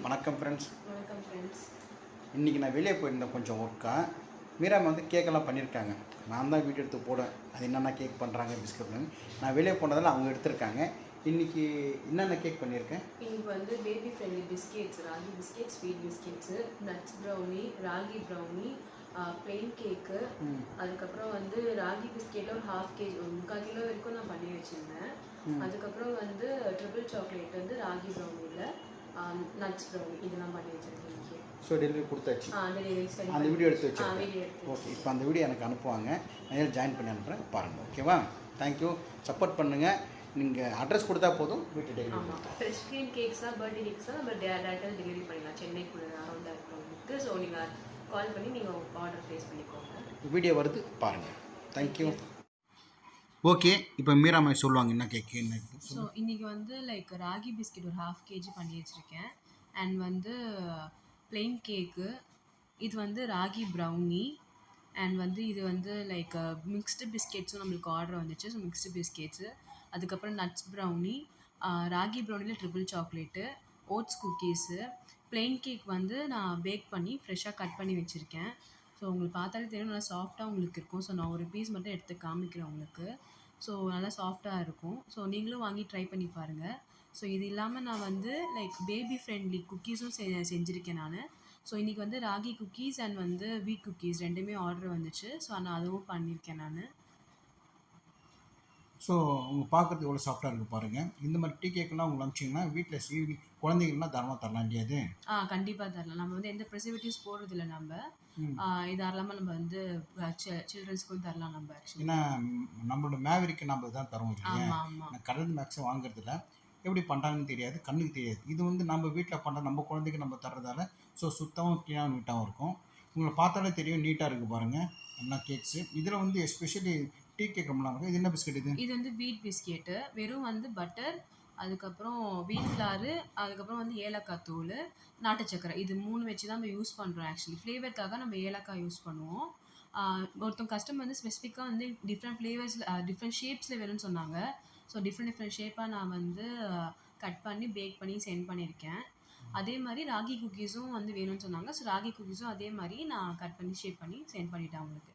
வணக்கம் ஃப்ரெண்ட்ஸ். வணக்கம் ஃப்ரெண்ட்ஸ். இன்றைக்கி நான் வெளியே போயிருந்தேன் கொஞ்சம் ஒர்க்காக. மீராம வந்து கேக்கெல்லாம் பண்ணியிருக்காங்க. நான் தான் வீடியோ எடுத்து போடுவேன். அது என்னென்ன கேக் பண்ணுறாங்க பிஸ்கட்னு. நான் வெளியே போனதில் அவங்க எடுத்திருக்காங்க. இன்றைக்கி என்னென்ன கேக் பண்ணியிருக்கேன். இன்னைக்கு வந்து baby friendly biscuits, ragi biscuit, sweet biscuits, nuts brownie, ragi brownie, plain cake, அதுக்கப்புறம் வந்து ராகி பிஸ்கெட்டில் ஒரு 1/2 kg, ஒரு 3/4 கிலோ வரைக்கும் நான் பண்ணி வச்சுருந்தேன். அதுக்கப்புறம் வந்து ட்ரிபிள் சாக்லேட் வந்து ராகி ப்ரௌனியில், நட்ஸ் ப்ரௌனி இதெல்லாம் பண்ணி வச்சுருக்கேன். ஸோ டெலிவரி கொடுத்தாச்சு. டெலிவரி அந்த வீடியோ எடுத்து வச்சு வீடியோ ஓகே. இப்போ அந்த வீடியோ எனக்கு அனுப்புவாங்க. நான் ஜாயின் பண்ணி அனுப்புகிறேன், பாருங்கள். ஓகேவா? தேங்க்யூ. சப்போர்ட் பண்ணுங்கள். நீங்கள் அட்ரஸ் கொடுத்தா போதும், வீட்டு டெலிவரி. ஆமாம், ஃப்ரெஷ் க்ரீம் கேக்ஸாக, பர்த்டே கேக்ஸாக நம்ம டேரெக்டாக டெலிவரி பண்ணிடலாம். சென்னைக்குள்ள அரௌண்டாக இருக்கிறவங்களுக்கு. ஸோ நீங்கள் கால் பண்ணி நீங்கள் ஆர்டர் ப்ளேஸ் பண்ணிக்கோங்க. வீடியோ வருது, பாருங்கள். தேங்க்யூ. ஓகே, இப்போ மீராமாய் சொல்லுவாங்க என்ன கேக்கு என்ன. ஸோ இன்றைக்கி வந்து லைக் ராகி பிஸ்கெட் ஒரு 1/2 kg பண்ணி வச்சுருக்கேன். அண்ட் வந்து பிளெயின் கேக்கு, இது வந்து ராகி ப்ரௌனி, அண்ட் வந்து இது வந்து லைக் மிக்ஸ்டு பிஸ்கெட்ஸும் நம்மளுக்கு ஆர்டர் வந்துச்சு. ஸோ மிக்ஸ்டு பிஸ்கெட்ஸு, அதுக்கப்புறம் நட்ஸ் ப்ரௌனி, ராகி ப்ரௌனியில் triple chocolate, oats cookies, plain cake வந்து நான் பேக் பண்ணி ஃப்ரெஷ்ஷாக கட் பண்ணி வச்சுருக்கேன். ஸோ உங்களுக்கு பார்த்தாலே தெரியும், நல்லா சாஃப்டாக உங்களுக்கு இருக்கும். ஸோ நான் ஒரு பீஸ் மட்டும் எடுத்து காமிக்கிறேன் உங்களுக்கு. ஸோ நல்லா சாஃப்டாக இருக்கும். ஸோ நீங்களும் வாங்கி ட்ரை பண்ணி பாருங்கள். ஸோ இது இல்லாமல் நான் வந்து லைக் பேபி ஃப்ரெண்ட்லி குக்கீஸும் செஞ்சுருக்கேன் நான். ஸோ இன்றைக்கி வந்து ராகி குக்கீஸ் அண்ட் வந்து வீட் குக்கீஸ் ரெண்டுமே ஆர்டர் வந்துச்சு. ஸோ நான் அதுவும் பண்ணியிருக்கேன் நான். ஸோ அவங்க பார்க்குறதுக்கு எவ்வளோ சாஃப்டாக இருக்குது பாருங்கள். இந்த மாதிரி டீ கேக்கெல்லாம் உங்களுக்கு அனுப்பிச்சிங்கன்னா வீட்டில் ஈவினிங் குழந்தைங்கள்லாம் தரமாக தரலாம் இல்லையாது? கண்டிப்பாக தரலாம். நம்ம வந்து எந்த ப்ரிசர்வேட்டிவ்ஸ் போடுறதில்ல. நம்ம இது இல்லாமல் நம்ம வந்து சில்ட்ரன்ஸ்க்கும் தரலாம் நம்ம. ஆக்சுவலி ஏன்னா நம்மளோட மேவரிக்கு நம்ம தான் தரோம் இல்லையா? ஆமாம் ஆமாம். நான் கடையில் மேக்ஸிமம் வாங்குறதில்ல. எப்படி பண்ணுறாங்கன்னு தெரியாது, கண்ணுக்கு தெரியாது. இது வந்து நம்ம வீட்டில் பண்ணுற நம்ம குழந்தைக்கு நம்ம தர்றதால ஸோ சுத்தமாக க்ளீனாகவும் நீட்டாகவும் இருக்கும். உங்களை பார்த்தாலே தெரியும், நீட்டாக இருக்குது பாருங்கள் எல்லாம் கேக்ஸு. இதில் வந்து எஸ்பெஷலி டீ கேக் ரொம்பலாம் இருக்கும். இது என்ன பிஸ்கட் இது? இது வந்து வீட் பிஸ்கெட்டு. வெறும் வந்து பட்டர், அதுக்கப்புறம் வீட் ஃப்ளாரு, அதுக்கப்புறம் வந்து ஏலக்காய் தூள், நாட்டு சக்கரை, இது 3 வச்சு தான் நம்ம யூஸ் பண்ணுறோம். ஆக்சுவலி ஃப்ளேவருக்காக நம்ம ஏலக்காய் யூஸ் பண்ணுவோம். ஒருத்தவங்க கஸ்டமர் வந்து ஸ்பெசிஃபிக்காக வந்து டிஃப்ரெண்ட் ஃப்ளேவர்ஸில் டிஃப்ரெண்ட் ஷேப்ஸில் வேணும்னு சொன்னாங்க. ஸோ டிஃப்ரெண்ட் ஷேப்பாக நான் வந்து கட் பண்ணி பேக் பண்ணி சென்ட் பண்ணியிருக்கேன். அதே மாதிரி ராகி குக்கீஸும் வந்து வேணும்னு சொன்னாங்க. ஸோ ராகி குக்கீஸும் அதே மாதிரி நான் கட் பண்ணி ஷேப் பண்ணி சென்ட் பண்ணிட்டேன் அவங்களுக்கு.